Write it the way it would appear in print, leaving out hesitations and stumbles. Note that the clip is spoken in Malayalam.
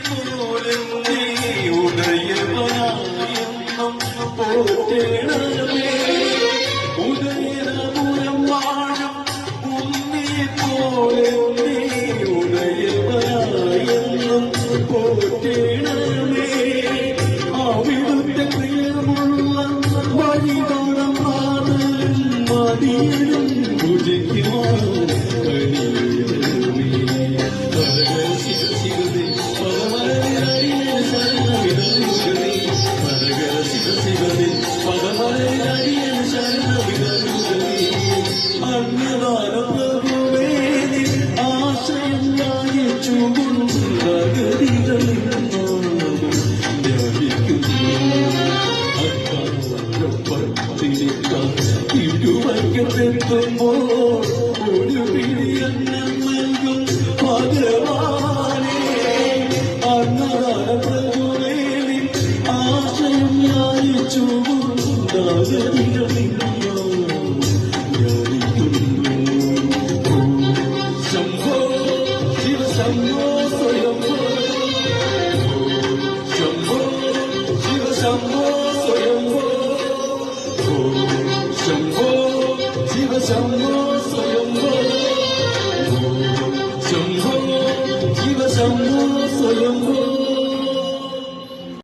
പോലെ ഉദയവനായെന്നും പോറ്റേണമേ ഉദയനപുരം വാഴും ഉണ്ണിയെ പോലെ ഉദയവനായെന്നും പോറ്റേണമേ അവിടുത്തെ പ്രിയമുള്ള വഴിതോളം മാറലും മടിയിലും ഭുജിക്കുവാൻ ഇരുവക്കത്തെത്തുമ്പോൾ ഒരു പിടിയന്നം നൽകും ഭഗവാനെ അന്നദാന പ്രഭുവേലി ആശയം യാചിച്ചു ശംഭോ ശിവശംഭോ സ്വയംഭോ ശംഭോ ശിവശംഭോ സ്വയംഭോ ശംഭോ ശിവശംഭോ